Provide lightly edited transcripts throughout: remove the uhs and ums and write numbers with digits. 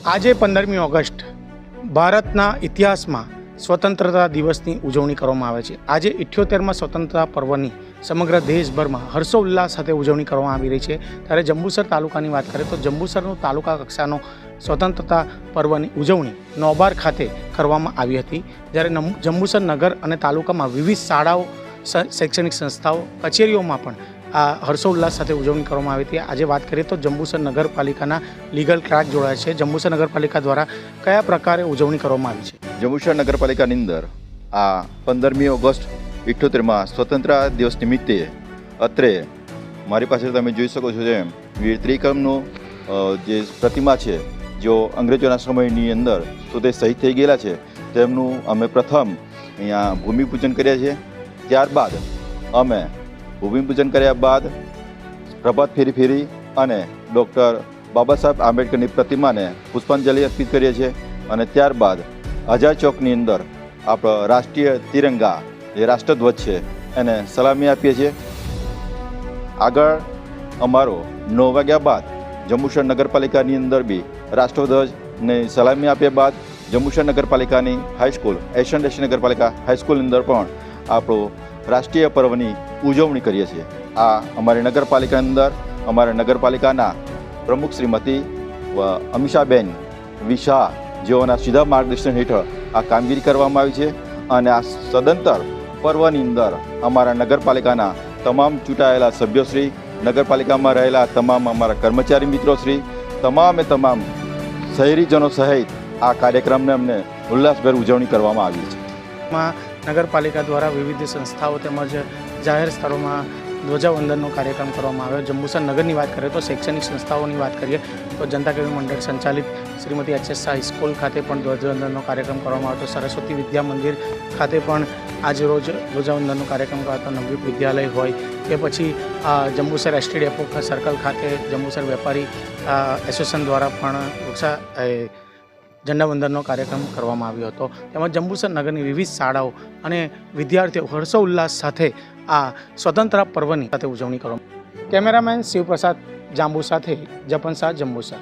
આજે 15મી ઓગસ્ટ ભારતના ઇતિહાસમાં સ્વતંત્રતા દિવસની ઉજવણી કરવામાં આવે છે। આજે 78મા સ્વતંત્રતા પર્વની સમગ્ર દેશભરમાં હર્ષોલ્લાસ સાથે ઉજવણી કરવામાં આવી રહી છે। ત્યારે જંબુસર તાલુકાની વાત કરીએ તો જંબુસરનું તાલુકા કક્ષાનો સ્વતંત્રતા પર્વની ઉજવણી નોબાર ખાતે કરવામાં આવી હતી। જ્યારે જંબુસર નગર અને તાલુકામાં વિવિધ શાળાઓ, શૈક્ષણિક સંસ્થાઓ, કચેરીઓમાં પણ આ હર્ષોલ્લાસ સાથે ઉજવણી કરવામાં આવી હતી। આજે વાત કરીએ તો જંબુસર નગરપાલિકાના લીગલ ક્લાર્ક જોડાયા છે। જંબુસર નગરપાલિકા દ્વારા કયા પ્રકારે ઉજવણી કરવામાં આવી છે? જંબુસર નગરપાલિકાની અંદર આ 15મી ઓગસ્ટ 78માં સ્વતંત્રતા દિવસ નિમિત્તે અત્રે મારી પાસે તમે જોઈ શકો છો જેમ વીર ત્રિકમનું જે પ્રતિમા છે, જો અંગ્રેજોના સમયની અંદર તો તે શહીદ થઈ ગયેલા છે, તેમનું અમે પ્રથમ અહીંયા ભૂમિપૂજન કર્યા છે। ત્યારબાદ અમે ભૂમિપૂજન કર્યા બાદ પ્રભાત ફેરી અને ડૉક્ટર બાબા સાહેબ આંબેડકરની પ્રતિમાને પુષ્પાંજલિ અર્પિત કરીએ છીએ અને ત્યારબાદ આઝાદ ચોકની અંદર આપણો રાષ્ટ્રીય તિરંગા જે રાષ્ટ્રધ્વજ છે એને સલામી આપીએ છીએ। આગળ અમારો 9 વાગ્યા બાદ જંબુસર નગરપાલિકાની અંદર બી રાષ્ટ્રધ્વજને સલામી આપ્યા બાદ જંબુસર નગરપાલિકાની હાઈસ્કૂલ એશિયન નગરપાલિકા હાઈસ્કૂલની અંદર પણ આપણો રાષ્ટ્રીય પર્વની ઉજવણી કરીએ છીએ। આ અમારી નગરપાલિકાની અંદર અમારા નગરપાલિકાના પ્રમુખ શ્રીમતી અમીષાબેન વિશાહ જેઓના સીધા માર્ગદર્શન હેઠળ આ કામગીરી કરવામાં આવી છે અને આ સદંતર પર્વની અંદર અમારા નગરપાલિકાના તમામ ચૂંટાયેલા સભ્યોશ્રી, નગરપાલિકામાં રહેલા તમામ અમારા કર્મચારી મિત્રોશ્રી, તમામ શહેરીજનો સહિત આ કાર્યક્રમને અમને ઉલ્લાસભેર ઉજવણી કરવામાં આવી છે। નગરપાલિકા દ્વારા વિવિધ સંસ્થાઓ તેમજ જાહેર સ્થળોમાં ધ્વજાવંદનનો કાર્યક્રમ કરવામાં આવ્યો। જંબુસર નગરની વાત કરીએ તો શૈક્ષણિક સંસ્થાઓની વાત કરીએ તો જનતા કેળવણી મંડળ સંચાલિત શ્રીમતી એચ.એસ. શાહ સ્કૂલ ખાતે પણ ધ્વજાવંદનનો કાર્યક્રમ કરવામાં આવ્યો હતો। સરસ્વતી વિદ્યા મંદિર ખાતે પણ આજે રોજ ધ્વજાવંદનનો કાર્યક્રમ કરાતો, નવયુગ વિદ્યાલય હોય કે પછી જંબુસર એસટી ડેપો સર્કલ ખાતે જંબુસર વેપારી એસોસિએશન દ્વારા પણ ઝંડાવંદનનો કાર્યક્રમ કરવામાં આવ્યો હતો। તેમજ જંબુસર નગરની વિવિધ શાળાઓ અને વિદ્યાર્થીઓ હર્ષોલ્લાસ સાથે આ સ્વતંત્રતા પર્વની સાથે ઉજવણી કરવામાં। કેમેરામેન શિવપ્રસાદ જાંબુ સાથે જપન શાહ, જંબુસર।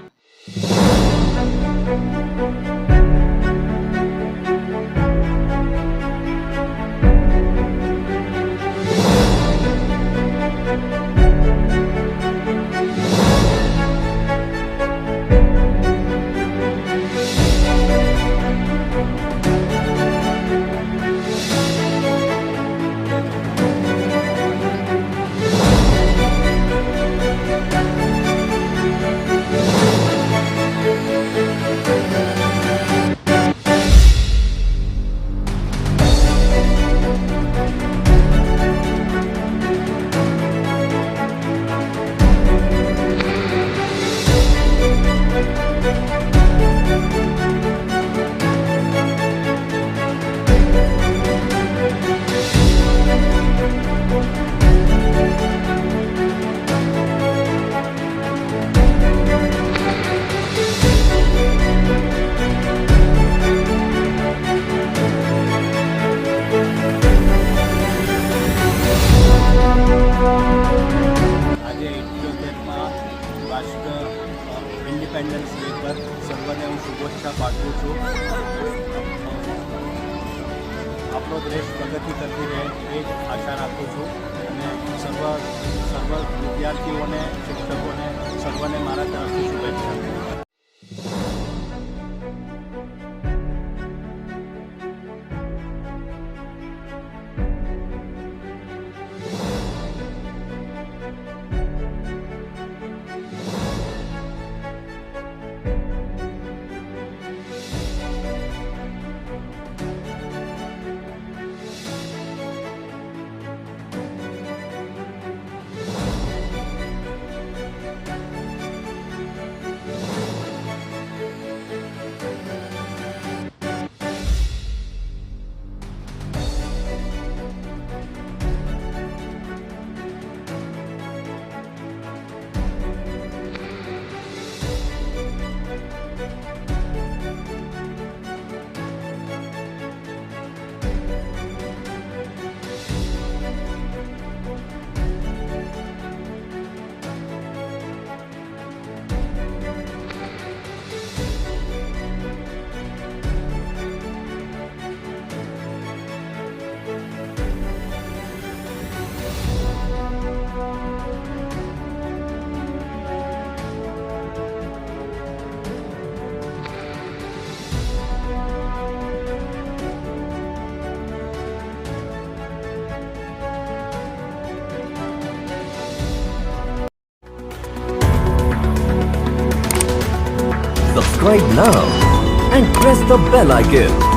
ઇન્ડિપેન્ડન્સ ડે પર સર્વને હું શુભેચ્છા પાઠવું છું। આપણો દેશ પ્રગતિ કરતી રહે એ જ આશા રાખું છું અને સર્વ વિદ્યાર્થીઓને, શિક્ષકોને, સર્વને મારા તરફથી શુભેચ્છા। subscribe now and press the bell icon.